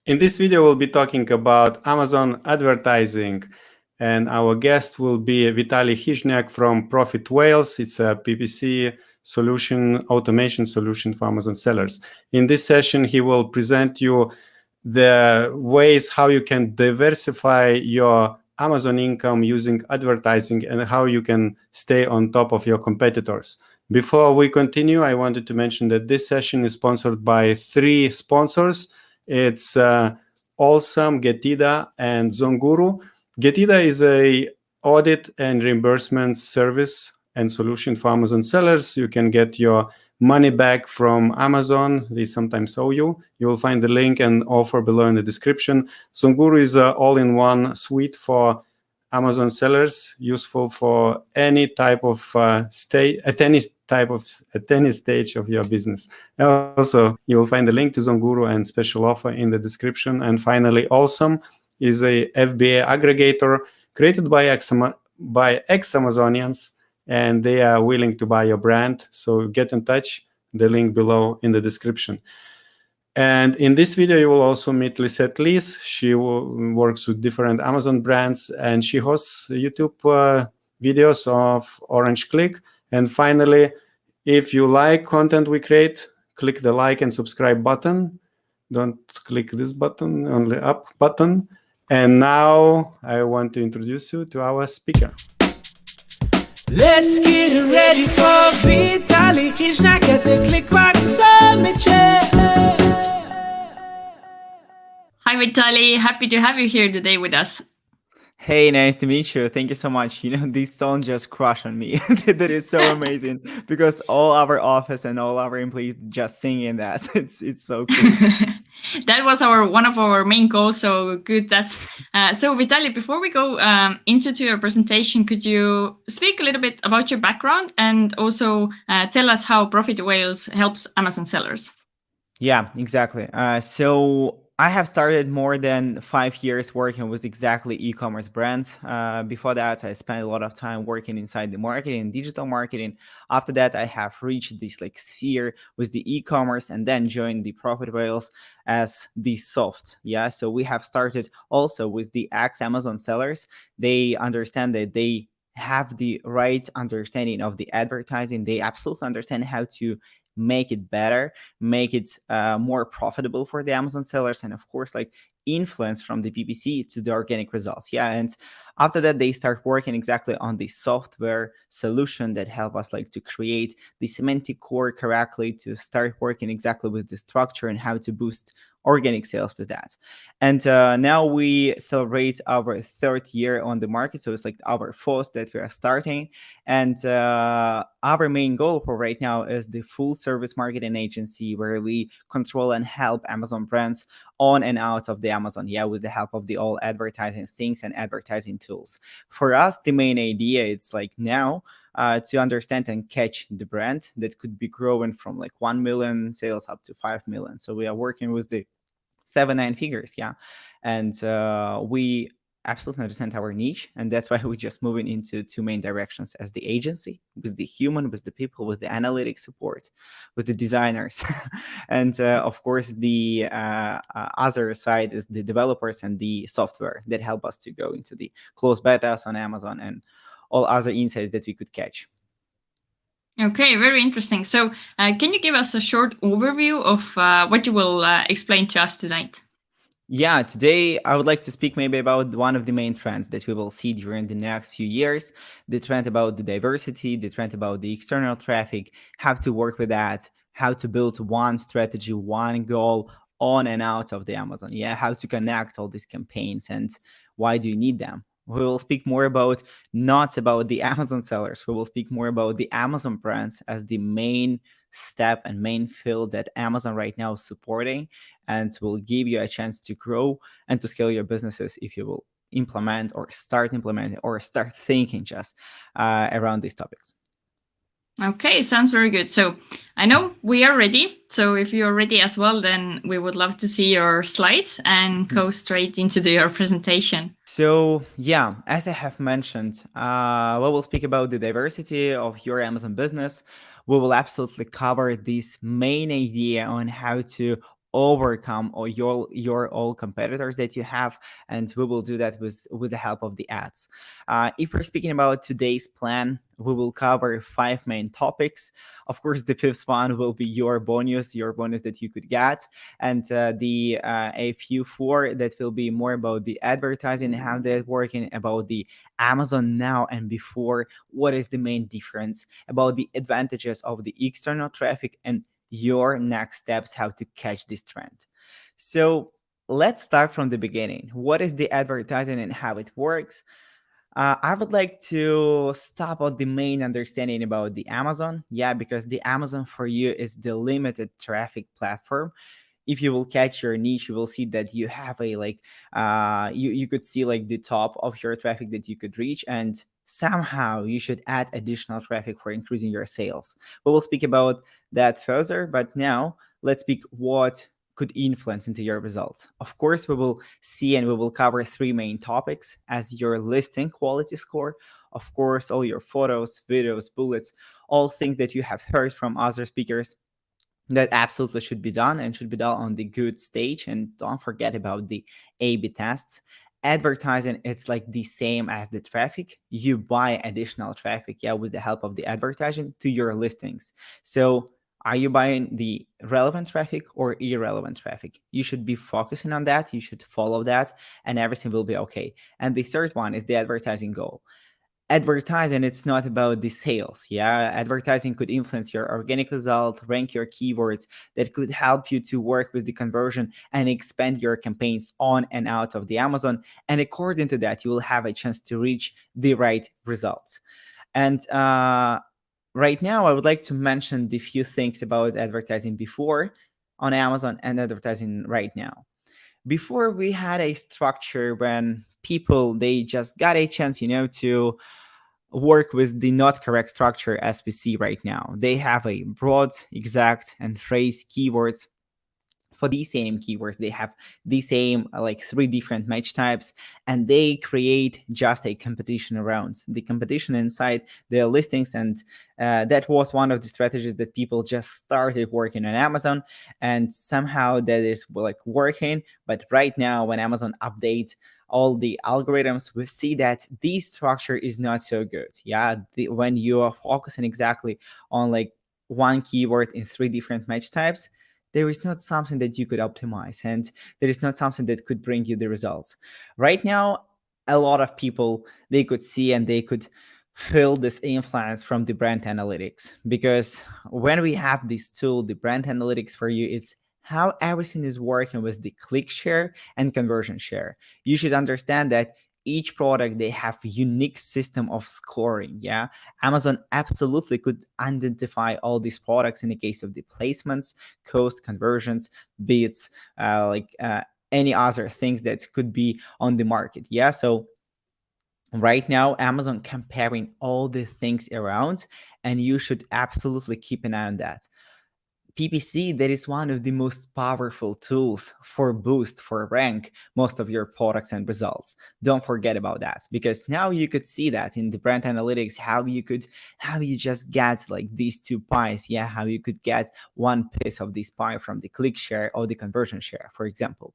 In this video, we'll be talking about Amazon advertising, and our guest will be Vitalii Khyzhniak from Profit Whales. It's a PPC solution, automation solution for Amazon sellers. In this session, he will present you the ways how you can diversify your Amazon income using advertising and how you can stay on top of your competitors. Before we continue, I wanted to mention that this session is sponsored by 3 sponsors. It's Awesome, Getida, and Zonguru. Getida is a audit and reimbursement service and solution for Amazon sellers. You can get your money back from Amazon. They sometimes owe you. You will find the link and offer below in the description. Zonguru is an all-in-one suite for Amazon sellers, useful for any type of at any stage of your business. Also, you will find the link to Zonguru and special offer in the description. And finally, Awesome is a FBA aggregator created by ex-Amazonians, and they are willing to buy your brand. So get in touch. The link below in the description. And in this video, you will also meet Lisette Lees. She works with different Amazon brands, and she hosts YouTube videos of Orange Click. And finally, if you like content we create, click the like and subscribe button. Don't click this button, only up button. And now I want to introduce you to our speaker. Let's get ready for Vitalii Khyzhniak at the KLIK Box Summit. Hi Vitalii, happy to have you here today with us. Hey, nice to meet you. Thank you so much. This song just crushed on me. That is so amazing because all our office and all our employees just singing that. It's so cool. That was one of our main goals. So good. So Vitalii, before we go into your presentation, could you speak a little bit about your background and also tell us how Profit Whales helps Amazon sellers? Yeah, exactly. So I have started more than 5 years working with exactly e-commerce brands. Before that, I spent a lot of time working inside the marketing, digital marketing. After that, I have reached this sphere with the e-commerce and then joined the Profit Whales as the soft. Yeah, so we have started also with the ex-Amazon sellers. They understand that they have the right understanding of the advertising. They absolutely understand how to make it better, make it more profitable for the Amazon sellers, and of course, influence from the PPC to the organic results. Yeah, and after that, they start working exactly on the software solution that help us to create the semantic core correctly, to start working exactly with the structure and how to boost organic sales with that. And now we celebrate our 3rd year on the market. So it's our 4th that we are starting. And our main goal for right now is the full service marketing agency where we control and help Amazon brands on and out of the Amazon, with the help of the all advertising things and advertising tools. For us, the main idea is now to understand and catch the brand that could be growing from 1 million sales up to 5 million. So we are working with the 7-9 figures, and we absolutely understand our niche, and that's why we're just moving into 2 main directions: as the agency, with the human, with the people, with the analytics support, with the designers, and of course the other side is the developers and the software that help us to go into the closed betas on Amazon and all other insights that we could catch. Okay, very interesting. So can you give us a short overview of what you will explain to us tonight? Yeah, today I would like to speak maybe about one of the main trends that we will see during the next few years, the trend about the diversity, the trend about the external traffic, how to work with that, how to build one strategy, one goal on and out of the Amazon. Yeah, how to connect all these campaigns and why do you need them? We will speak more about not about the Amazon sellers. We will speak more about the Amazon brands as the main step and main field that Amazon right now is supporting, and will give you a chance to grow and to scale your businesses if you will implement or start implementing or start thinking just around these topics. Okay, sounds very good. So I know we are ready. So if you're ready as well, then we would love to see your slides and go straight into your presentation. So yeah, as I have mentioned, we will speak about the diversity of your Amazon business. We will absolutely cover this main idea on how to overcome or your all competitors that you have, and we will do that with the help of the ads. If we're speaking about today's plan, we will cover 5 main topics. Of course, the fifth one will be your bonus that you could get, and a few 4 that will be more about the advertising, how they're working, about the Amazon now and before, what is the main difference, about the advantages of the external traffic, and your next steps, how to catch this trend. So let's start from the beginning. What is the advertising and how it works? I would like to stop at the main understanding about the Amazon. Yeah, because the Amazon for you is the limited traffic platform. If you will catch your niche, you will see that you have a you could see like the top of your traffic that you could reach, and somehow you should add additional traffic for increasing your sales. We will speak about that further, but now let's speak what could influence into your results. Of course, we will see and we will cover 3 main topics as your listing quality score, of course, all your photos, videos, bullets, all things that you have heard from other speakers that absolutely should be done and should be done on the good stage. And don't forget about the A/B tests. Advertising, it's like the same as the traffic. You buy additional traffic, yeah, with the help of the advertising to your listings. So are you buying the relevant traffic or irrelevant traffic? You should be focusing on that. You should follow that, and everything will be okay. And the third one is the advertising goal. Advertising, it's not about the sales. Yeah, advertising could influence your organic result, rank your keywords, that could help you to work with the conversion and expand your campaigns on and out of the Amazon. And according to that, you will have a chance to reach the right results. And right now, I would like to mention the few things about advertising before on Amazon and advertising right now. Before, we had a structure when people, they just got a chance, to work with the not correct structure as we see right now. They have a broad, exact, and phrase keywords. For these same keywords, they have the same like 3 different match types, and they create just a competition around the competition inside their listings. And that was one of the strategies that people just started working on Amazon, and somehow that is like working. But right now, when Amazon updates all the algorithms, we see that this structure is not so good. Yeah, when you are focusing exactly on like one keyword in 3 different match types, there is not something that you could optimize, and there is not something that could bring you the results. Right now, a lot of people, they could see and they could feel this influence from the brand analytics, because when we have this tool, the brand analytics for you, it's how everything is working with the click share and conversion share. You should understand that each product, they have a unique system of scoring. Yeah, Amazon absolutely could identify all these products in the case of the placements, cost, conversions, bids, any other things that could be on the market. Yeah, so right now Amazon comparing all the things around, and you should absolutely keep an eye on that. PPC, that is one of the most powerful tools for boost, for rank most of your products and results. Don't forget about that, because now you could see that in the brand analytics, how you just get like these 2 pies. Yeah, how you could get one piece of this pie from the click share or the conversion share, for example.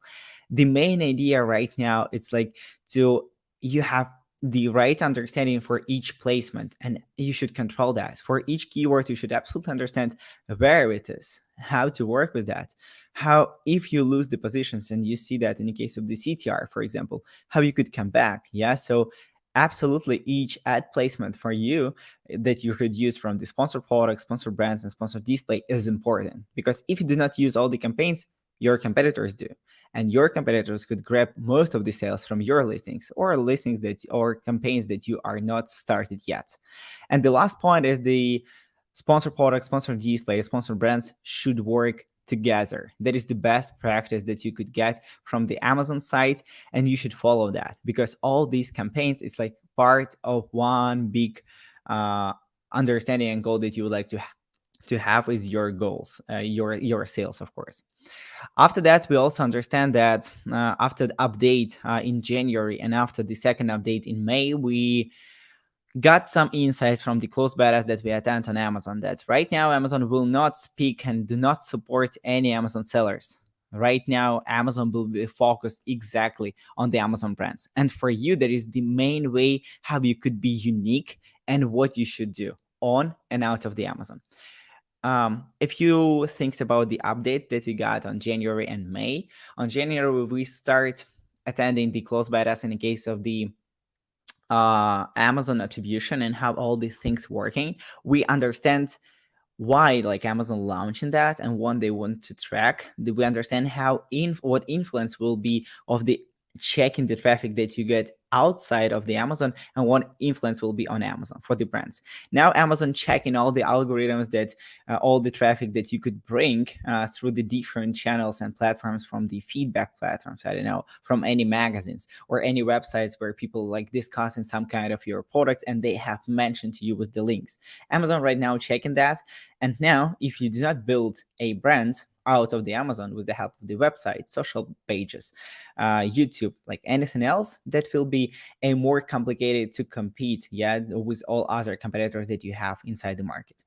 The main idea right now, it's like you have the right understanding for each placement, and you should control that. For each keyword, you should absolutely understand where it is, how to work with that, how, if you lose the positions, and you see that in the case of the CTR, for example, how you could come back. Yeah, so absolutely each ad placement for you that you could use from the sponsored products, sponsored brands, and sponsored display is important, because if you do not use all the campaigns, your competitors do, and your competitors could grab most of the sales from your listings or campaigns that you are not started yet. And the last point is the sponsored products, sponsored display, sponsored brands should work together. That is the best practice that you could get from the Amazon site, and you should follow that, because all these campaigns is like part of one big understanding and goal that you would like to have is your goals, your sales, of course. After that, we also understand that after the update in January and after the second update in May, we got some insights from the closed betas that we attend on Amazon, that right now Amazon will not speak and do not support any Amazon sellers. Right now, Amazon will be focused exactly on the Amazon brands. And for you, that is the main way how you could be unique and what you should do on and out of the Amazon. If you think about the updates that we got on January and May, on January we start attending the close betas in the case of the Amazon attribution and how all these things working. We understand why like Amazon launching that and what they want to track. We understand how what influence will be of the checking the traffic that you get outside of the Amazon and what influence will be on Amazon for the brands. Now Amazon checking all the algorithms that all the traffic that you could bring through the different channels and platforms from the feedback platforms, I don't know, from any magazines or any websites where people like discussing some kind of your products and they have mentioned to you with the links. Amazon right now checking that. And now if you do not build a brand out of the Amazon with the help of the website, social pages, YouTube, like anything else, that will be a more complicated to compete, with all other competitors that you have inside the market.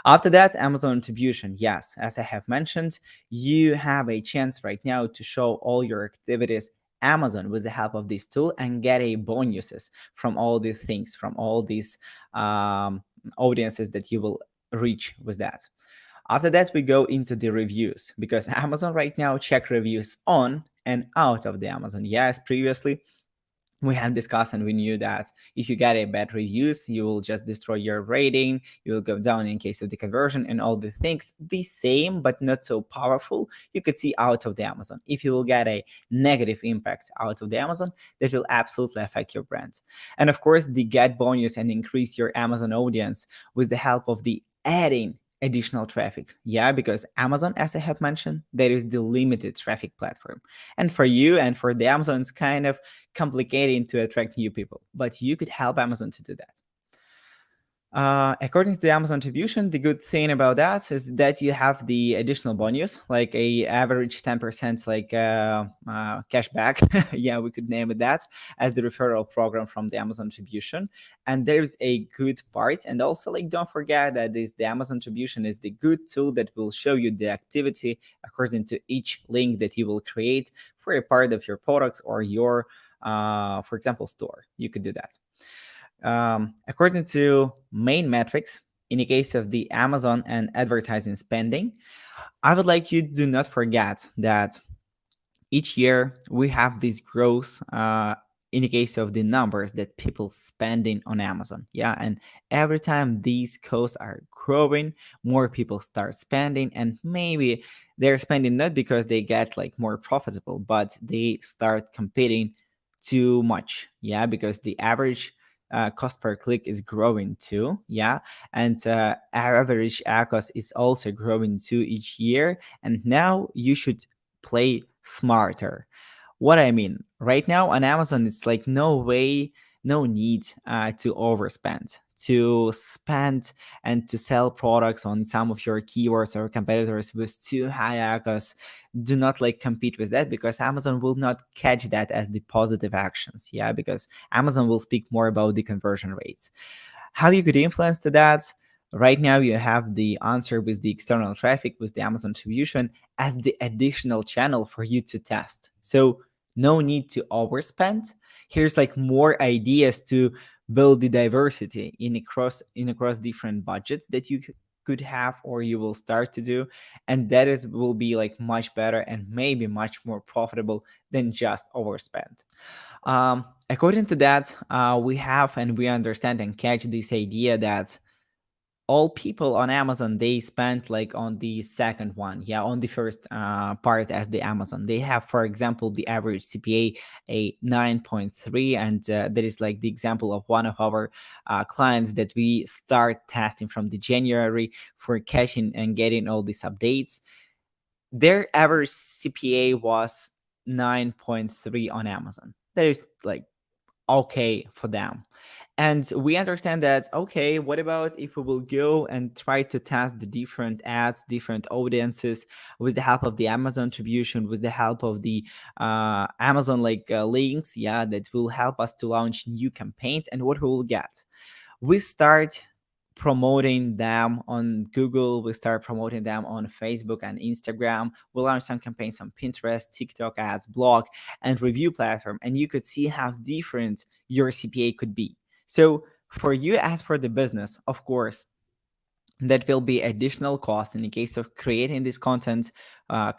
After that, Amazon attribution. Yes, as I have mentioned, you have a chance right now to show all your activities Amazon with the help of this tool and get a bonuses from all these things, from all these audiences that you will reach with that. After that, we go into the reviews because Amazon right now check reviews on and out of the Amazon. Yes, previously we have discussed and we knew that if you get a bad reviews, you will just destroy your rating, you will go down in case of the conversion and all the things. The same, but not so powerful, you could see out of the Amazon. If you will get a negative impact out of the Amazon, that will absolutely affect your brand. And of course, the get bonus and increase your Amazon audience with the help of the adding additional traffic. Because Amazon, as I have mentioned, there is the limited traffic platform. And for you and for the Amazon, it's kind of complicating to attract new people, but you could help Amazon to do that. According to the Amazon attribution, the good thing about that is that you have the additional bonus, like a average 10% like cash back. We could name it that as the referral program from the Amazon attribution. And there's a good part. And also, like, don't forget that the Amazon attribution is the good tool that will show you the activity according to each link that you will create for a part of your products or your, for example, store. You could do that. According to main metrics, in the case of the Amazon and advertising spending, I would like you to do not forget that each year we have this growth in the case of the numbers that people spending on Amazon. And every time these costs are growing, more people start spending, and maybe they're spending not because they get like more profitable, but they start competing too much. Because the average cost per click is growing too, and our average ad cost is also growing too each year. And now you should play smarter. What I mean, right now on Amazon, it's like no need to overspend, to spend and to sell products on some of your keywords or competitors with too high ad costs. Do not like compete with that, because Amazon will not catch that as the positive actions. Because Amazon will speak more about the conversion rates. How you could influence to that? Right now, you have the answer with the external traffic with the Amazon attribution as the additional channel for you to test. So no need to overspend. Here's like more ideas to build the diversity in across different budgets that you could have or you will start to do, and that will be like much better and maybe much more profitable than just overspend. According to that, we have and we understand and catch this idea that all people on Amazon, they spend like on the second one, on the first part as the Amazon. They have, for example, the average CPA a 9.3, and that is like the example of one of our clients that we start testing from the January for catching and getting all these updates. Their average CPA was 9.3 on Amazon. That is like okay for them. And we understand that, okay, what about if we will go and try to test the different ads, different audiences with the help of the Amazon attribution, with the help of the Amazon links, that will help us to launch new campaigns. And what we will get? We start promoting them on Google. We start promoting them on Facebook and Instagram. We launched some campaigns on Pinterest, TikTok ads, blog, and review platform. And you could see how different your CPA could be. So for you, as for the business, of course, that will be additional cost in the case of creating this content,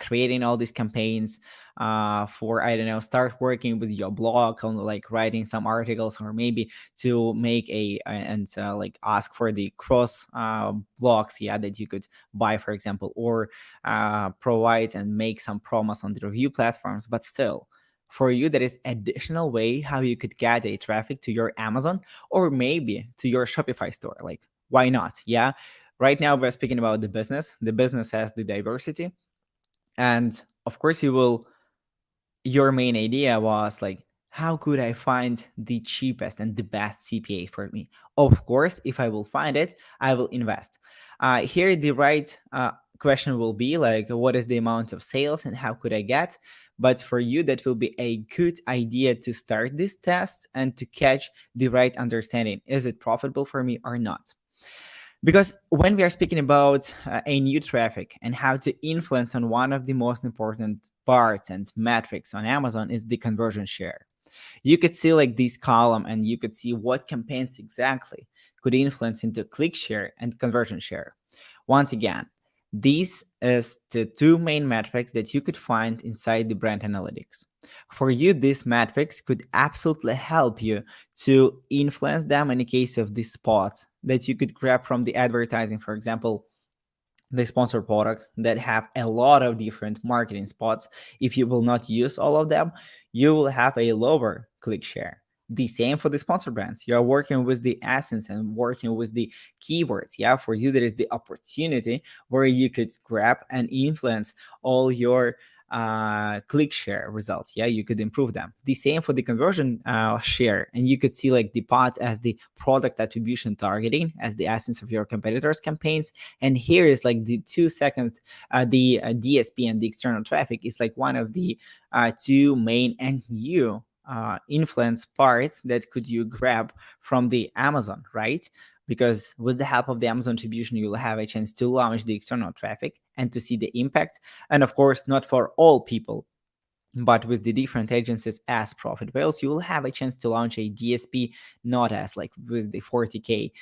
creating all these campaigns, for, I don't know, start working with your blog on like writing some articles, or maybe to make like ask for the cross blogs, that you could buy, for example, or provide and make some promos on the review platforms. But still, for you, there is additional way how you could get a traffic to your Amazon or maybe to your Shopify store. Like, why not? Yeah. Right now, we're speaking about the business. The business has the diversity. And of course, your main idea was like, how could I find the cheapest and the best CPA for me? Of course, if I will find it, I will invest. Here, the right question will be like, what is the amount of sales and how could I get? But for you, that will be a good idea to start these tests and to catch the right understanding. Is it profitable for me or not? Because when we are speaking about a new traffic and how to influence on one of the most important parts and metrics on Amazon is the conversion share. You could see like this column and you could see what campaigns exactly could influence into click share and conversion share. Once again, these is the two main metrics that you could find inside the brand analytics. For you, these metrics could absolutely help you to influence them in the case of these spots that you could grab from the advertising. For example, the sponsored products that have a lot of different marketing spots. If you will not use all of them, you will have a lower click share. The same for the sponsored brands. You are working with the essence and working with the keywords. Yeah, for you, there is the opportunity where you could grab and influence all your click share results. Yeah, you could improve them. The same for the conversion share, and you could see like the pods as the product attribution targeting as the essence of your competitors' campaigns. And here is like the 2 second, the DSP and the external traffic is like one of the two main and new influence parts that could you grab from the Amazon, right? Because with the help of the Amazon attribution, you will have a chance to launch the external traffic and to see the impact. And of course, not for all people, but with the different agencies as Profit Whales, you will have a chance to launch a DSP, not as like with the 40K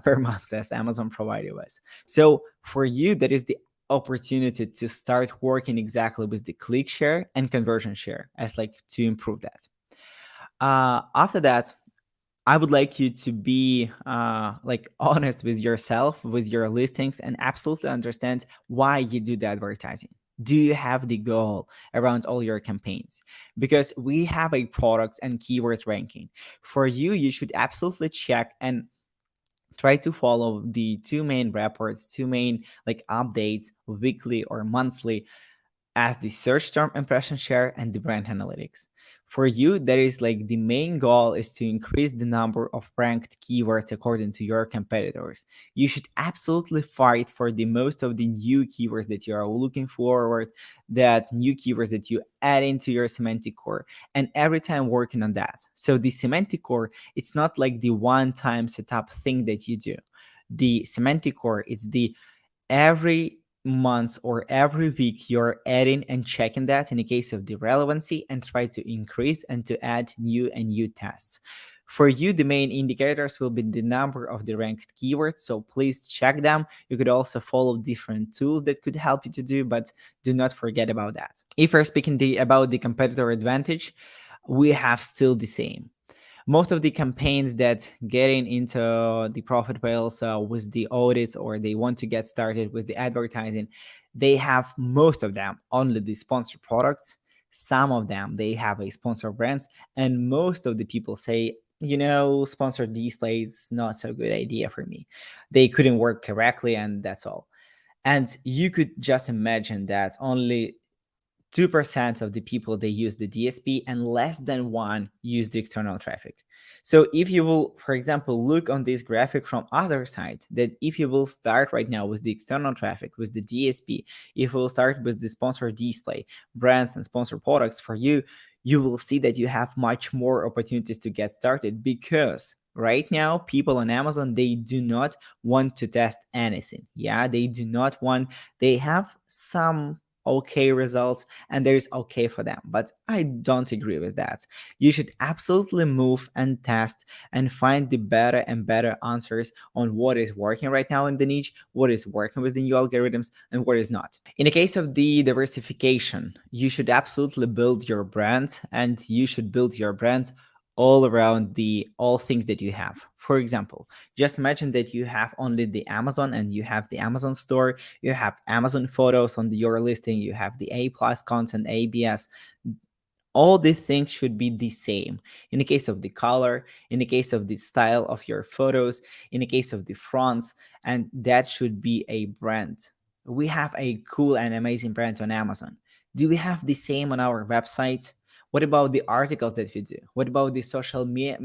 per month as Amazon provided us. So for you, that is the opportunity to start working exactly with the click share and conversion share as like to improve that. After that, I would like you to be like honest with yourself, with your listings, and absolutely understand why you do the advertising. Do you have the goal around all your campaigns? Because we have a product and keyword ranking. For you, you should absolutely check and try to follow the two main reports, two main like updates weekly or monthly as the search term impression share and the brand analytics. For you, that is like the main goal is to increase the number of ranked keywords according to your competitors. You should absolutely fight for the most of the new keywords that you are looking forward, that new keywords that you add into your semantic core, and every time working on that. So the semantic core, it's not like the one-time setup thing that you do. The semantic core, it's the every months or every week you're adding and checking that in the case of the relevancy and try to increase and to add new tests. For you, the main indicators will be the number of the ranked keywords, so please check them. You could also follow different tools that could help you to do, but do not forget about that. If we're speaking about the competitor advantage, we have still the same. Most of the campaigns that getting into the Profit Whales with the audits, or they want to get started with the advertising, they have most of them only the sponsored products. Some of them, they have a sponsored brands, and most of the people say, sponsored displays, not so good idea for me. They couldn't work correctly, and that's all. And you could just imagine that only 2% of the people, they use the DSP, and less than 1 use the external traffic. So if you will, for example, look on this graphic from other side, that if you will start right now with the external traffic, with the DSP, if you will start with the sponsored display, brands and sponsored products, for you, you will see that you have much more opportunities to get started, because Right now, people on Amazon, they do not want to test anything. Yeah, they do not want, they have some okay results and there's okay for them, but I don't agree with that. You should absolutely move and test and find the better and better answers on what is working right now in the niche, what is working with the new algorithms, and what is not. In the case of the diversification, you should absolutely build your brand, and you should build your brand all around the all things that you have. For example, just imagine that you have only the Amazon and you have the Amazon store, you have Amazon photos on your listing, you have the A plus content, ABS. All these things should be the same. In the case of the color, in the case of the style of your photos, in the case of the fonts, and that should be a brand. We have a cool and amazing brand on Amazon. Do we have the same on our website? What about the articles that we do? What about the social media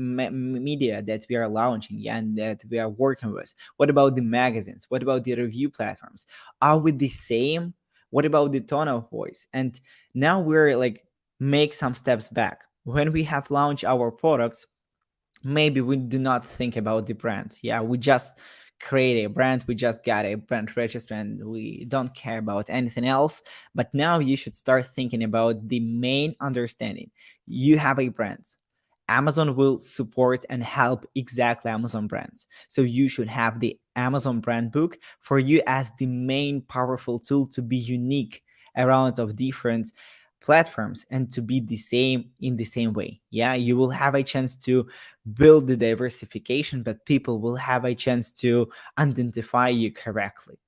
that we are launching, and that we are working with? What about the magazines? What about the review platforms? Are we the same? What about the tone of voice? And now we're like, make some steps back. When we have launched our products, maybe we do not think about the brand. Yeah, we just create a brand, we just got a brand register, and we don't care about anything else. But now you should start thinking about the main understanding. You have a brand. Amazon will support and help exactly Amazon brands. So you should have the Amazon brand book for you as the main powerful tool to be unique around of different platforms and to be the same in the same way. Yeah, you will have a chance to build the diversification, but people will have a chance to identify you correctly.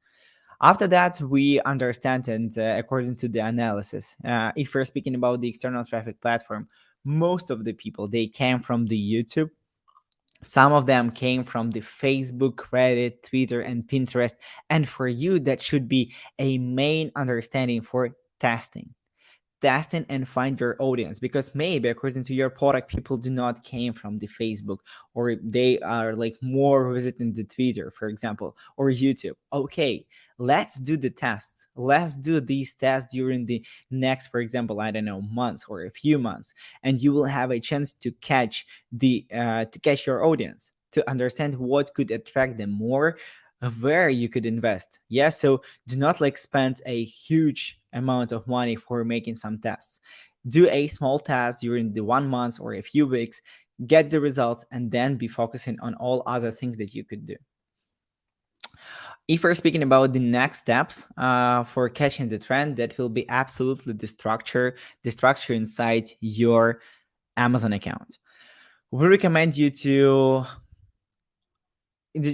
After that, we understand, and according to the analysis, if we're speaking about the external traffic platform, most of the people, they came from the YouTube. Some of them came from the Facebook, Reddit, Twitter, and Pinterest. And for you, that should be a main understanding for testing and find your audience, because maybe according to your product, people do not came from the Facebook, or they are like more visiting the Twitter, for example, or YouTube. Okay, let's do the tests. Let's do these tests during the next, for example, I don't know, months or a few months, and you will have a chance to catch your audience, to understand what could attract them more, where you could invest. Yeah, so do not like spend a huge amount of money for making some tests. Do a small test during the 1 month or a few weeks, get the results, and then be focusing on all other things that you could do. If we're speaking about the next steps for catching the trend, that will be absolutely the structure inside your Amazon account. We recommend you to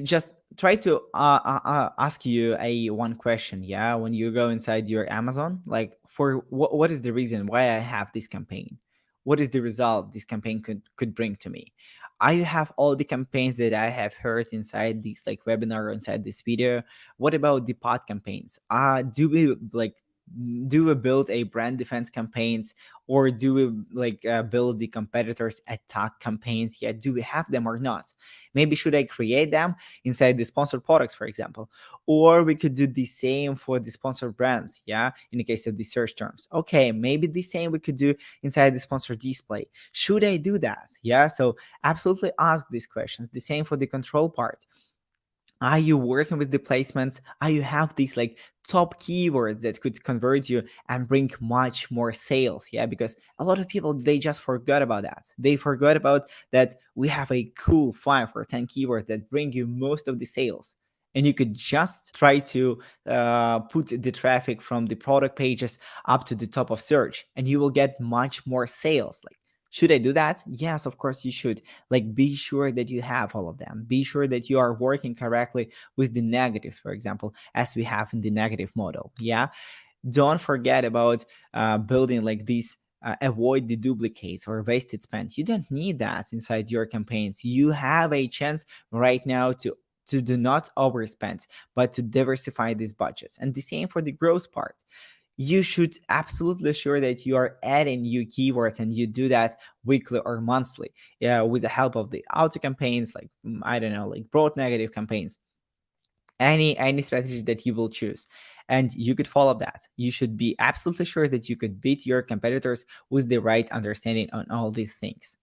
just try to ask you a one question. Yeah, when you go inside your Amazon, like, for what is the reason why I have this campaign? What is the result this campaign could bring to me? I have all the campaigns that I have heard inside this like webinar or inside this video. What about the pod campaigns? Do we build a brand defense campaigns, or do we like build the competitors attack campaigns? Yeah, do we have them or not? Maybe should I create them inside the sponsored products, for example? Or we could do the same for the sponsored brands. Yeah, in the case of the search terms. Okay, maybe the same we could do inside the sponsored display. Should I do that? Yeah, so absolutely ask these questions. The same for the control part. Are you working with the placements? Are you have these like top keywords that could convert you and bring much more sales? Yeah, because a lot of people, they just forgot about that. They forgot about that we have a cool 5 or 10 keywords that bring you most of the sales. And you could just try to put the traffic from the product pages up to the top of search, and you will get much more sales. Like, should I do that? Yes, of course you should. Like, be sure that you have all of them. Be sure that you are working correctly with the negatives, for example, as we have in the negative model. Yeah, don't forget about building like these. Avoid the duplicates or wasted spend. You don't need that inside your campaigns. You have a chance right now to do not overspend, but to diversify these budgets. And the same for the growth part. You should absolutely sure that you are adding new keywords, and you do that weekly or monthly, yeah, with the help of the auto campaigns, like I don't know, like broad negative campaigns, any strategy that you will choose, and you could follow that. You should be absolutely sure that you could beat your competitors with the right understanding on all these things.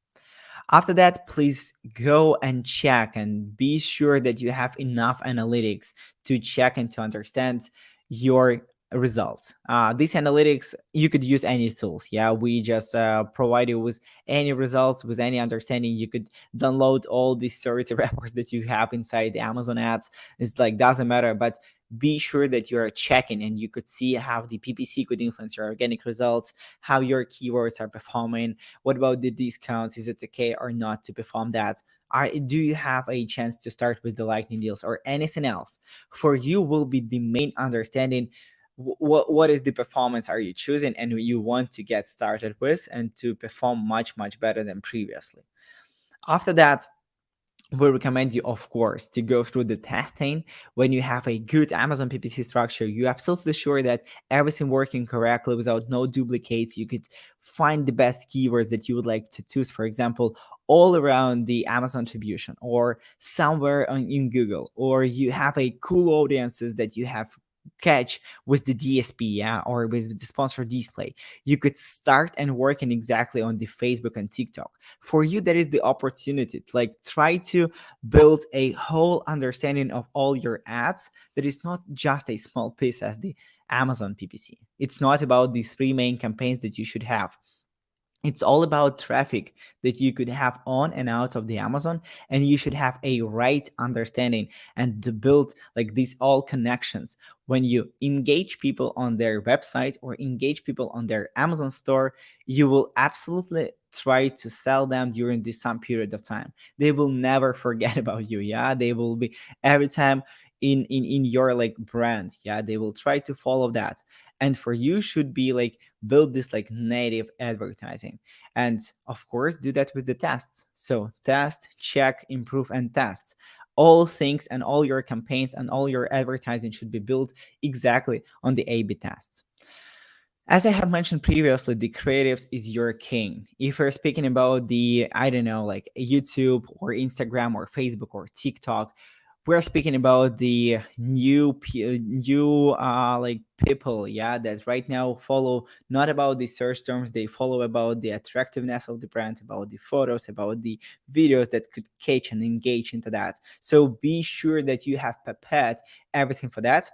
After that, please go and check and be sure that you have enough analytics to check and to understand your results. These analytics, you could use any tools. Yeah, we just provide you with any results, with any understanding. You could download all the 30 reports that you have inside the Amazon ads. It's like, doesn't matter, but be sure that you are checking and you could see how the PPC could influence your organic results, how your keywords are performing. What about the discounts? Is it okay or not to perform that? Do you have a chance to start with the lightning deals or anything else? For you will be the main understanding what is the performance are you choosing and you want to get started with and to perform much better than previously. After that, we recommend you, of course, to go through the testing. When you have a good Amazon PPC structure, you're absolutely sure that everything working correctly without no duplicates. You could find the best keywords that you would like to choose, for example, all around the Amazon Attribution or somewhere in Google, or you have a cool audiences that you have catch with the DSP, yeah, or with the sponsored display. You could start and working exactly on the Facebook and TikTok. For you, that is the opportunity to like try to build a whole understanding of all your ads that is not just a small piece as the Amazon PPC. It's not about the three main campaigns that you should have. It's all about traffic that you could have on and out of the Amazon, and you should have a right understanding and to build like these all connections. When you engage people on their website or engage people on their Amazon store, you will absolutely try to sell them during this some period of time. They will never forget about you. Yeah, they will be every time in your like brand. Yeah, they will try to follow that. And for you should be like build this like native advertising, and of course do that with the tests. So test, check, improve, and test. All things and all your campaigns and all your advertising should be built exactly on the A/B tests. As I have mentioned previously, the creatives is your king. If you're speaking about the, I don't know, like YouTube or Instagram or Facebook or TikTok, we're speaking about the new like people, yeah, that right now follow not about the search terms, they follow about the attractiveness of the brand, about the photos, about the videos that could catch and engage into that. So be sure that you have prepared everything for that,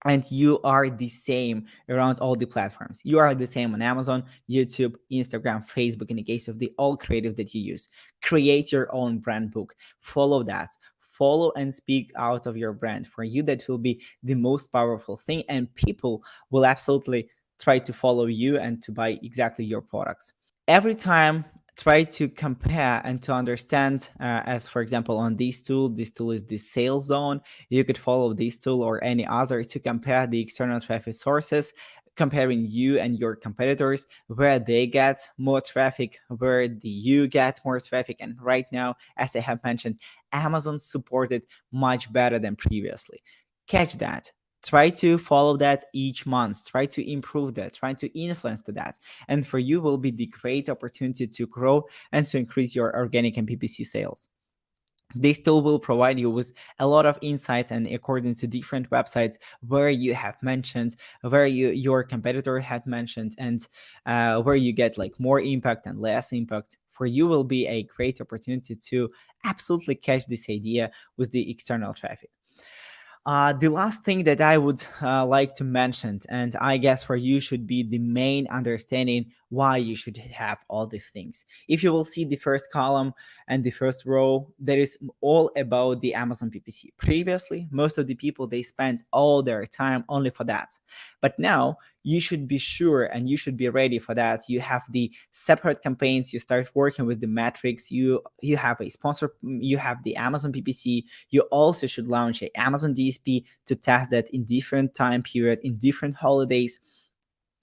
and you are the same around all the platforms. You are the same on Amazon, YouTube, Instagram, Facebook, in the case of the all creative that you use. Create your own brand book. Follow that. Follow and speak out of your brand. For you, that will be the most powerful thing, and people will absolutely try to follow you and to buy exactly your products. Every time, try to compare and to understand, as for example on this tool is the sales zone. You could follow this tool or any other to compare the external traffic sources, comparing you and your competitors, where they get more traffic, where the you get more traffic. And right now, as I have mentioned, Amazon supported much better than previously. Catch that. Try to follow that each month. Try to improve that. Try to influence to that. And for you will be the great opportunity to grow and to increase your organic and PPC sales. This tool will provide you with a lot of insights and according to different websites where you have mentioned, where your competitor had mentioned, and where you get like more impact and less impact. For you will be a great opportunity to absolutely catch this idea with the external traffic. The last thing that I would like to mention, and I guess for you should be the main understanding why you should have all these things. If you will see the first column and the first row, that is all about the Amazon PPC. Previously, most of the people, they spent all their time only for that. But now you should be sure and you should be ready for that. You have the separate campaigns, you start working with the metrics, you have a sponsor, you have the Amazon PPC. You also should launch a Amazon DSP to test that in different time period, in different holidays.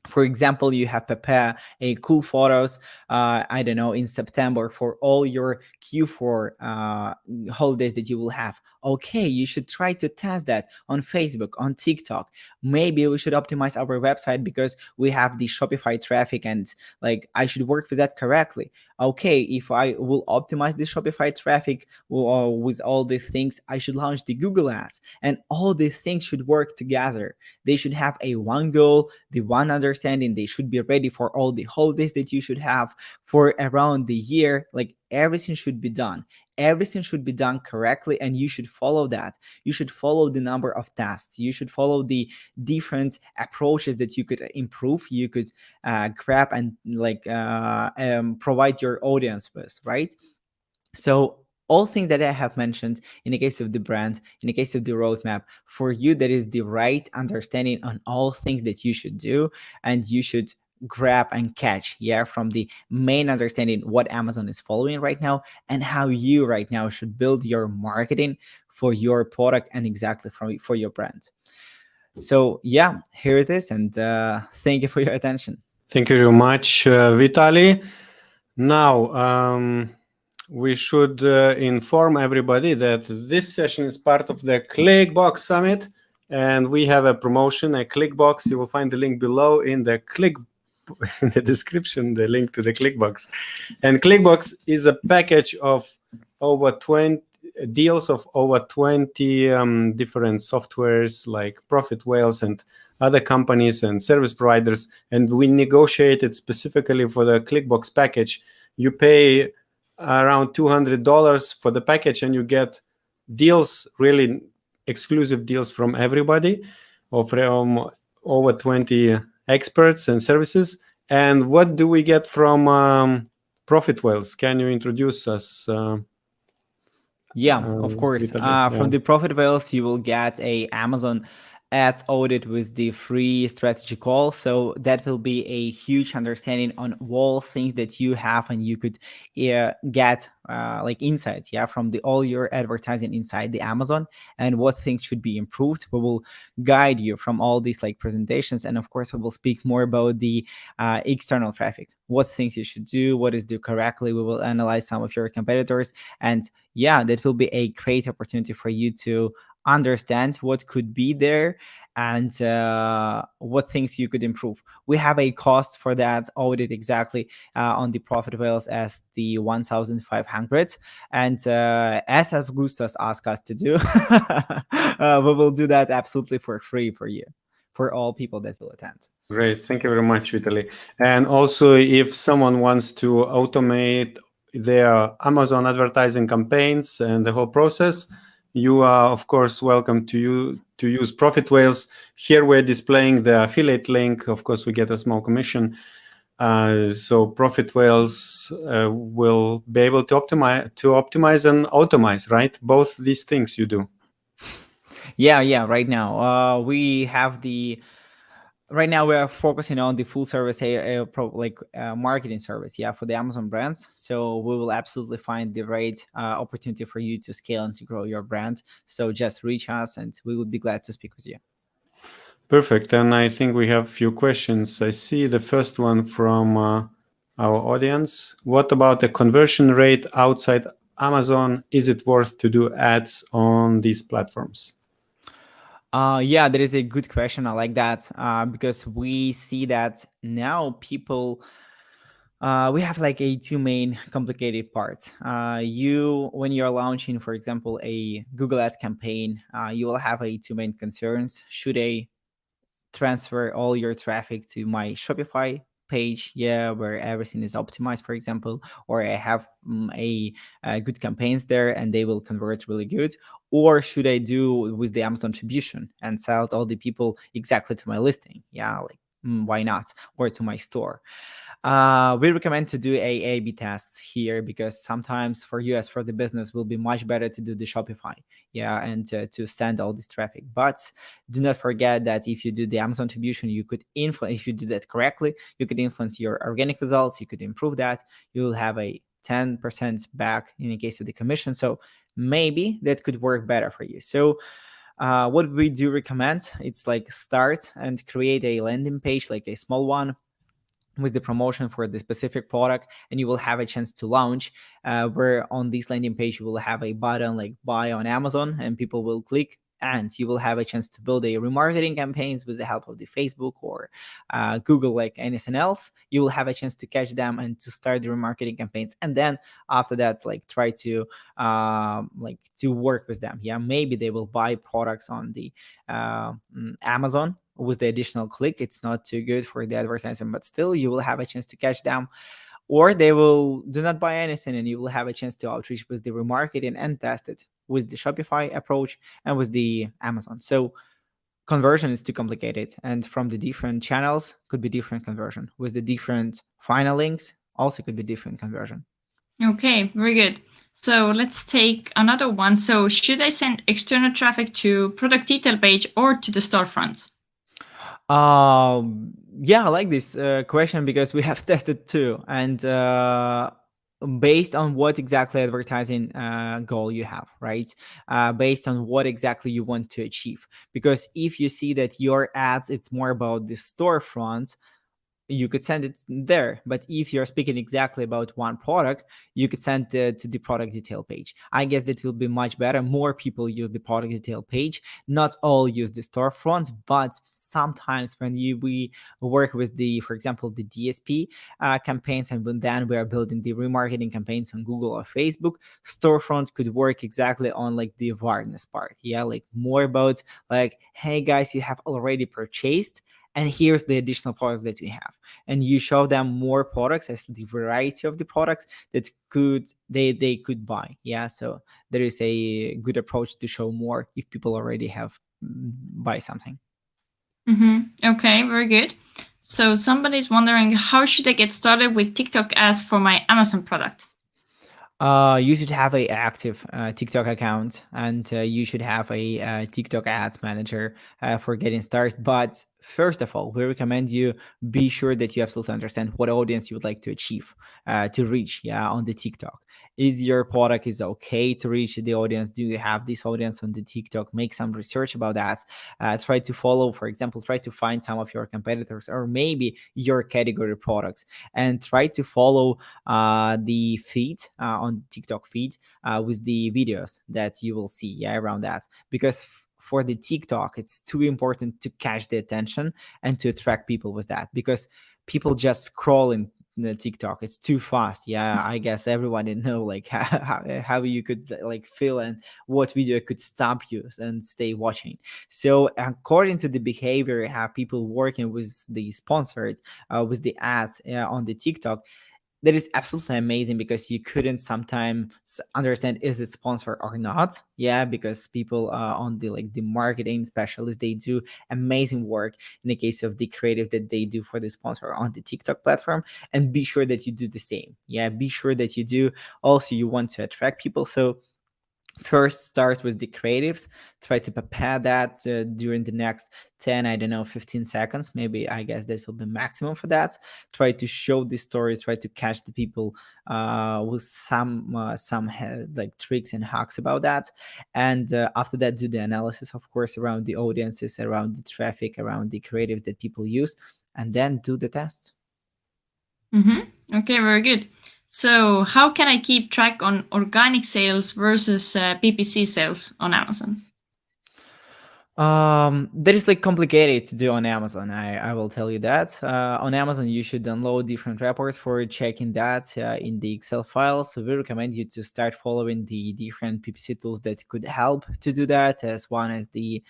For example, you have prepare a cool photos, I don't know, in September for all your Q4 holidays that you will have. Okay, you should try to test that on Facebook, on TikTok. Maybe we should optimize our website because we have the Shopify traffic and like I should work with that correctly. Okay, if I will optimize the Shopify traffic with all the things, I should launch the Google ads, and all the things should work together. They should have a one goal, the one understanding. They should be ready for all the holidays that you should have for around the year. Like everything should be done. Everything should be done correctly, and you should follow that. You should follow the number of tasks. You should follow the different approaches that you could improve, you could grab and provide your audience with, right? So all things that I have mentioned in the case of the brand, in the case of the roadmap, for you, that is the right understanding on all things that you should do, and you should grab and catch, from the main understanding what Amazon is following right now, and how you right now should build your marketing for your product and exactly for your brand. So here it is, and thank you for your attention. Thank you very much, Vitalii. Now, we should inform everybody that this session is part of the KLIK Box Summit, and we have a promotion, a KLIK Box. You will find the link below in the description, the link to the KLIK Box. And KLIK Box is a package of over 20 deals of over 20 different softwares like Profit Whales and other companies and service providers. And we negotiated specifically for the KLIK Box package. You pay around $200 for the package, and you get deals, really exclusive deals from everybody, or from over 20 experts and services. And what do we get from Profit Whales? Can you introduce us? Of course. Vitalii, From the Profit Whales, you will get a Amazon ads audit with the free strategy call. So that will be a huge understanding on all things that you have, and you could get insights from all your advertising inside the Amazon, and what things should be improved. We will guide you from all these presentations, and of course we will speak more about the external traffic, what things you should do, what is do correctly. We will analyze some of your competitors, and that will be a great opportunity for you to understand what could be there and what things you could improve. We have a cost for that audit exactly on the Profit Whales as the 1,500, and as Augustus asked us to do, we will do that absolutely for free for you, for all people that will attend. Great, thank you very much, Vitalii. And also, if someone wants to automate their Amazon advertising campaigns and the whole process, you are, of course, welcome to use Profit Whales. Here we're displaying the affiliate link. Of course, we get a small commission. So Profit Whales will be able to optimize and automate, right? Both these things you do. Right now, we have the. Right now, we are focusing on the full service, marketing service, for the Amazon brands. So we will absolutely find the right opportunity for you to scale and to grow your brand. So just reach us, and we would be glad to speak with you. Perfect. And I think we have a few questions. I see the first one from our audience. What about the conversion rate outside Amazon? Is it worth to do ads on these platforms? That is a good question. I like that because we see that now people, we have two main complicated parts. When you're launching, for example, a Google Ads campaign, you will have two main concerns. Should I transfer all your traffic to my Shopify page, where everything is optimized, for example, or I have good campaigns there and they will convert really good? Or should I do with the Amazon Attribution and sell to all the people exactly to my listing? Why not? Or to my store? We recommend to do A/B tests here, because sometimes for you as for the business will be much better to do the Shopify, and to send all this traffic. But do not forget that if you do the Amazon Attribution, you could influence. If you do that correctly, you could influence your organic results. You could improve that. You will have a 10% back in the case of the commission. So maybe that could work better for you. So what we do recommend, it's start and create a landing page, a small one, with the promotion for the specific product, and you will have a chance to launch, where on this landing page you will have a button buy on Amazon, and people will click, and you will have a chance to build a remarketing campaigns with the help of the Facebook or Google, anything else. You will have a chance to catch them and to start the remarketing campaigns, and then after that try to to work with them. Maybe they will buy products on the Amazon with the additional click. It's not too good for the advertising, but still you will have a chance to catch them. or they will do not buy anything, and you will have a chance to outreach with the remarketing and test it with the Shopify approach and with the Amazon. So conversion is too complicated, and from the different channels could be different conversion. With the different final links also could be different conversion. Okay, very good. So let's take another one. So should I send external traffic to product detail page or to the storefront? Yeah, I like this question because we have tested too, and based on what exactly advertising goal you have, right? Based on what exactly you want to achieve. Because if you see that your ads, it's more about the storefront, you could send it there. But if you're speaking exactly about one product, you could send it to the product detail page. I guess that will be much better. More people use the product detail page. Not all use the storefronts, but sometimes when we work with the, for example, the DSP campaigns, and when then we are building the remarketing campaigns on Google or Facebook, storefronts could work exactly on like the awareness part. Yeah, like more about like, hey guys, you have already purchased, and here's the additional products that we have, and you show them more products as the variety of the products that they could buy. Yeah, so there is a good approach to show more if people already have buy something. Okay, very good. So somebody's wondering, how should I get started with TikTok ads for my Amazon product? You should have a active TikTok account, and you should have a TikTok ads manager for getting started. But first of all, we recommend you be sure that you absolutely understand what audience you would like to achieve, to reach, on the TikTok. Is your product is okay to reach the audience? Do you have this audience on the TikTok? Make some research about that. Try to follow, for example, try to find some of your competitors or maybe your category products, and try to follow the feed on TikTok feed with the videos that you will see around that, because for the TikTok, it's too important to catch the attention and to attract people with that, because people just scroll in the TikTok. It's too fast. Yeah, I guess everyone know like how you could like feel and what video could stop you and stay watching. So according to the behavior, how people working with the sponsored, with the ads on the TikTok, that is absolutely amazing, because you couldn't sometimes understand is it sponsored or not. Yeah, because people on the like the marketing specialists, they do amazing work in the case of the creative that they do for the sponsor on the TikTok platform. And be sure that you do the same. Yeah, be sure that you do. Also, you want to attract people, so first start with the creatives. Try to prepare that during the next 10, I don't know, 15 seconds, maybe. I guess that will be maximum for that. Try to show the story, try to catch the people with some like tricks and hacks about that. And after that, do the analysis, of course, around the audiences, around the traffic, around the creatives that people use, and then do the test. Okay, very good. So how can I keep track on organic sales versus PPC sales on Amazon? That is like complicated to do on Amazon. I will tell you that. On Amazon, you should download different reports for checking that in the Excel file. So we recommend you to start following the different PPC tools that could help to do that. As one as the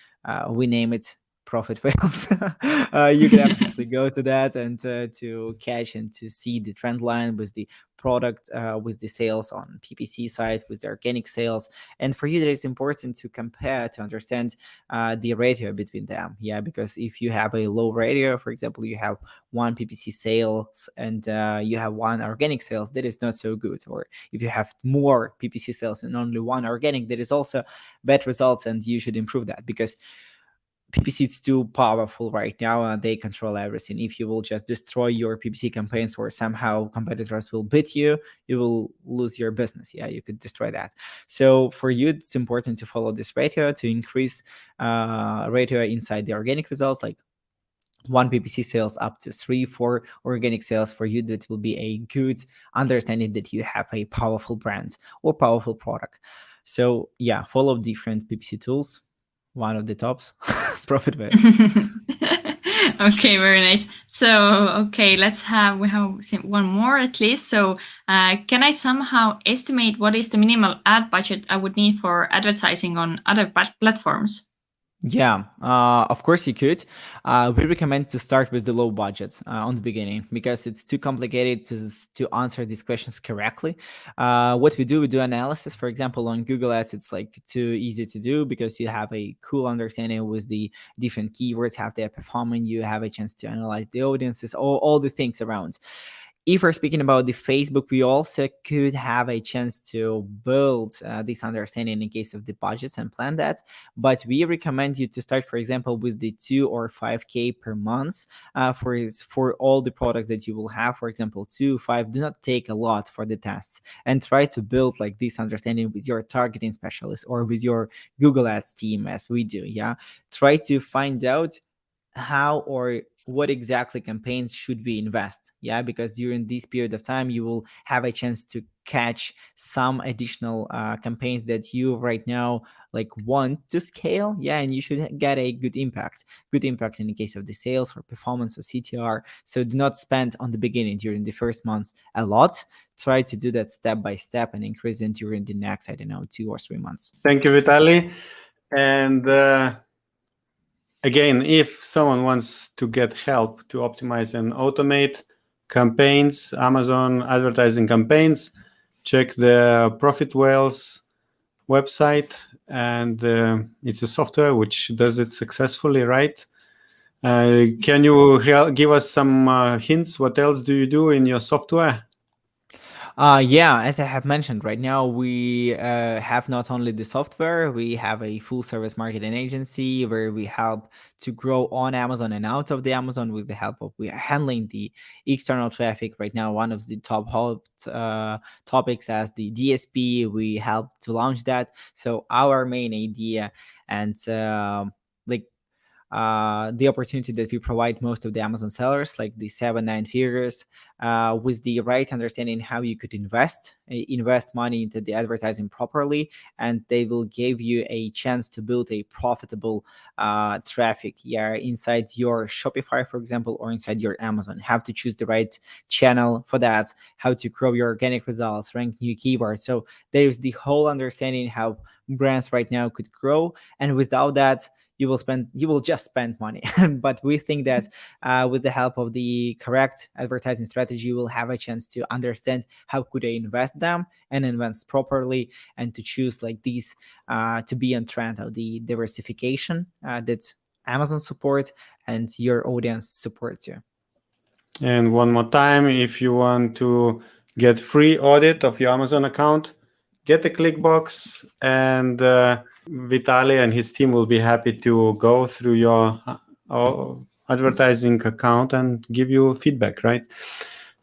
we name it Profit Whales. You can absolutely go to that and to catch and to see the trend line with the product, with the sales on PPC side, with the organic sales. And for you, that is important to compare, to understand the ratio between them. Yeah, because if you have a low ratio, for example, you have one PPC sales and you have one organic sales, that is not so good. Or if you have more PPC sales and only one organic, that is also bad results, and you should improve that, because PPC is too powerful right now, and they control everything. If you will just destroy your PPC campaigns, or somehow competitors will beat you, you will lose your business. Yeah, you could destroy that. So for you, it's important to follow this ratio, to increase ratio inside the organic results, like 1 PPC sales up to 3, 4 organic sales. For you, that will be a good understanding that you have a powerful brand or powerful product. So yeah, follow different PPC tools. One of the tops, Profit Whales. Okay, very nice. So, okay, we have one more at least. So, can I somehow estimate what is the minimal ad budget I would need for advertising on other platforms? Yeah, of course you could. We recommend to start with the low budgets on the beginning because it's too complicated to answer these questions correctly. What we do analysis. For example, on Google Ads, it's like too easy to do because you have a cool understanding with the different keywords, how they are performing. You have a chance to analyze the audiences, all the things around. If we're speaking about the Facebook, we also could have a chance to build this understanding in case of the budgets and plan that. But we recommend you to start, for example, with the 2 or 5K per month for all the products that you will have. For example, 2, 5 do not take a lot for the tests, and try to build like this understanding with your targeting specialist or with your Google Ads team, as we do. Yeah, try to find out how or what exactly campaigns should we invest. Yeah, because during this period of time you will have a chance to catch some additional campaigns that you right now like want to scale. Yeah, and you should get a good impact in the case of the sales or performance or CTR. So do not spend on the beginning during the first months a lot. Try to do that step by step and increase it during the next, I don't know, 2 or 3 months. Thank you, Vitalii. And again, if someone wants to get help to optimize and automate campaigns, Amazon advertising campaigns, check the Profit Whales website, and it's a software which does it successfully, right? Can you give us some hints? What else do you do in your software? Yeah, as I have mentioned, right now we have not only the software, we have a full service marketing agency where we help to grow on Amazon and out of the Amazon with the help of we are handling the external traffic. Right now, one of the top hot topics as the DSP, we help to launch that. So our main idea and like the opportunity that we provide most of the Amazon sellers, like the 7-9 figures, with the right understanding how you could invest money into the advertising properly, and they will give you a chance to build a profitable traffic, yeah, inside your Shopify, for example, or inside your Amazon. How to choose the right channel for that, how to grow your organic results, rank new keywords. So there's the whole understanding how brands right now could grow, and without that you will just spend money. But we think that with the help of the correct advertising strategy, you will have a chance to understand how could I invest them and invest properly, and to choose like these to be on trend of the diversification that Amazon support and your audience support too. And one more time, if you want to get free audit of your Amazon account, get a ClickBox, and Vitalii and his team will be happy to go through your advertising account and give you feedback, right?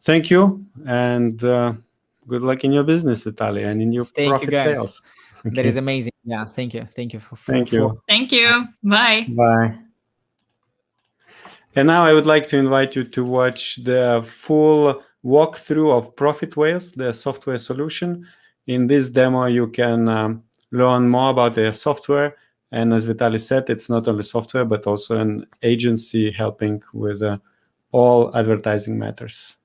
Thank you, and good luck in your business, Vitalii, and in your profit sales. Okay. That is amazing. Yeah, thank you. Thank you. Thank you. Thank you. Bye. Bye. And now I would like to invite you to watch the full walkthrough of Profit Whales, the software solution. In this demo, you can learn more about the software. And as Vitalii said, it's not only software, but also an agency helping with all advertising matters.